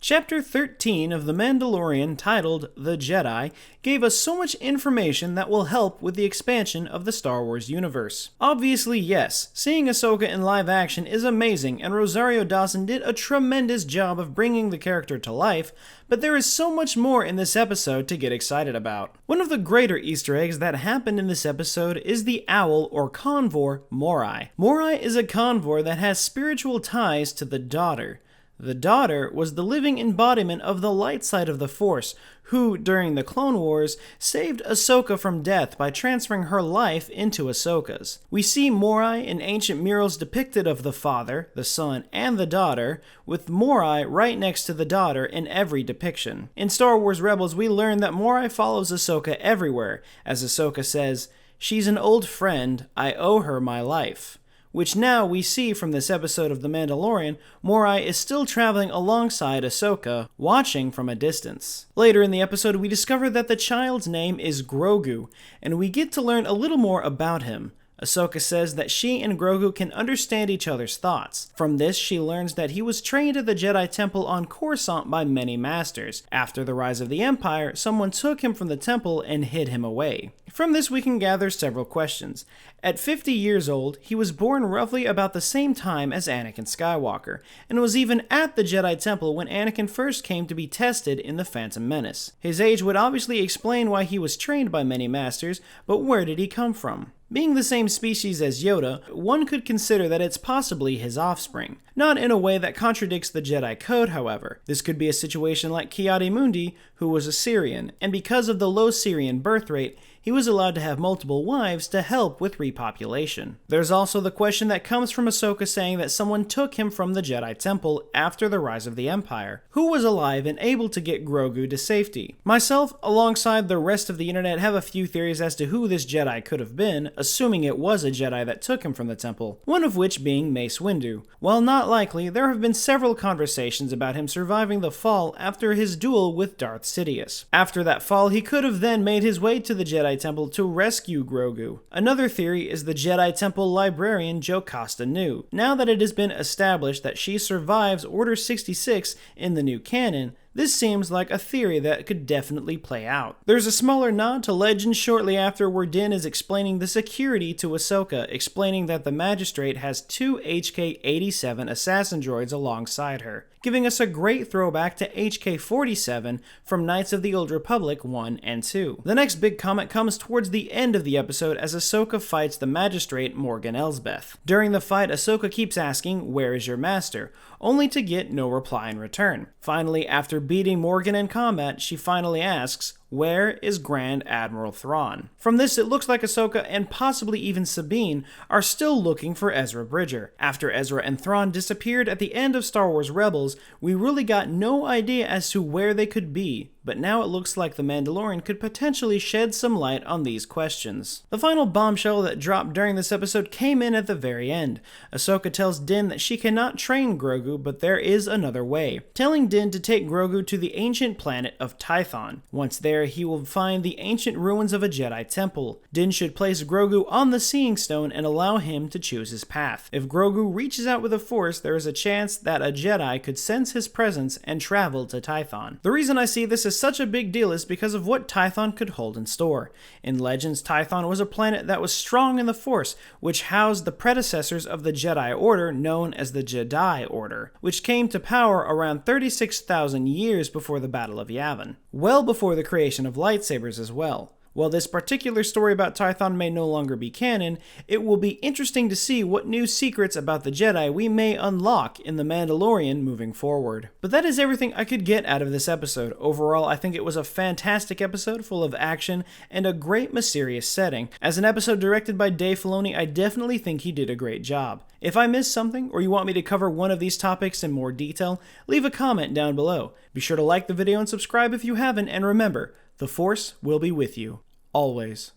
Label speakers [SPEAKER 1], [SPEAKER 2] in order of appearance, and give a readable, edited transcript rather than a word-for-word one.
[SPEAKER 1] Chapter 13 of The Mandalorian, titled The Jedi, gave us so much information that will help with the expansion of the Star Wars universe. Obviously, yes, seeing Ahsoka in live action is amazing, and Rosario Dawson did a tremendous job of bringing the character to life, but there is so much more in this episode to get excited about. One of the greater Easter eggs that happened in this episode is the owl or convor Morai. Morai is a convor that has spiritual ties to the daughter. The daughter was the living embodiment of the light side of the Force, who, during the Clone Wars, saved Ahsoka from death by transferring her life into Ahsoka's. We see Morai in ancient murals depicted of the father, the son, and the daughter, with Morai right next to the daughter in every depiction. In Star Wars Rebels, we learn that Morai follows Ahsoka everywhere, as Ahsoka says, "She's an old friend, I owe her my life." Which now we see from this episode of The Mandalorian, Morai is still traveling alongside Ahsoka, watching from a distance. Later in the episode, we discover that the child's name is Grogu, and we get to learn a little more about him. Ahsoka says that she and Grogu can understand each other's thoughts. From this, she learns that he was trained at the Jedi Temple on Coruscant by many masters. After the rise of the Empire, someone took him from the temple and hid him away. From this, we can gather several questions. At 50 years old, he was born roughly about the same time as Anakin Skywalker, and was even at the Jedi Temple when Anakin first came to be tested in The Phantom Menace. His age would obviously explain why he was trained by many masters, but where did he come from? Being the same species as Yoda, one could consider that it's possibly his offspring. Not in a way that contradicts the Jedi Code, however. This could be a situation like Ki-Adi-Mundi, who was a Syrian, and because of the low Syrian birth rate, he was allowed to have multiple wives to help with repopulation. There's also the question that comes from Ahsoka saying that someone took him from the Jedi Temple after the rise of the Empire. Who was alive and able to get Grogu to safety? Myself, alongside the rest of the internet, have a few theories as to who this Jedi could have been, assuming it was a Jedi that took him from the temple, one of which being Mace Windu. While not likely, there have been several conversations about him surviving the fall after his duel with Darth Sidious. After that fall, he could have then made his way to the Jedi Temple to rescue Grogu. Another theory is the Jedi Temple librarian Jocasta Nu. Now that it has been established that she survives Order 66 in the new canon, this seems like a theory that could definitely play out. There's a smaller nod to legend shortly after where Din is explaining the security to Ahsoka, explaining that the Magistrate has 2 HK-87 assassin droids alongside her, giving us a great throwback to HK-47 from Knights of the Old Republic 1 and 2. The next big comment comes towards the end of the episode as Ahsoka fights the Magistrate Morgan Elsbeth. During the fight, Ahsoka keeps asking, "Where is your master?" only to get no reply in return. Finally, after beating Morgan in combat, she finally asks, "Where is Grand Admiral Thrawn?" From this, it looks like Ahsoka and possibly even Sabine are still looking for Ezra Bridger. After Ezra and Thrawn disappeared at the end of Star Wars Rebels, we really got no idea as to where they could be, but now it looks like The Mandalorian could potentially shed some light on these questions. The final bombshell that dropped during this episode came in at the very end. Ahsoka tells Din that she cannot train Grogu, but there is another way, telling Din to take Grogu to the ancient planet of Tython. Once there, he will find the ancient ruins of a Jedi temple. Din should place Grogu on the Seeing Stone and allow him to choose his path. If Grogu reaches out with the Force, there is a chance that a Jedi could sense his presence and travel to Tython. The reason I see this as such a big deal is because of what Tython could hold in store. In Legends, Tython was a planet that was strong in the Force, which housed the predecessors of the Jedi Order known as the Jedi Order, which came to power around 36,000 years before the Battle of Yavin, well before the creation of lightsabers as well. While this particular story about Tython may no longer be canon, it will be interesting to see what new secrets about the Jedi we may unlock in The Mandalorian moving forward. But that is everything I could get out of this episode. Overall, I think it was a fantastic episode full of action and a great mysterious setting. As an episode directed by Dave Filoni, I definitely think he did a great job. If I missed something, or you want me to cover one of these topics in more detail, leave a comment down below. Be sure to like the video and subscribe if you haven't, and remember, the Force will be with you. Always.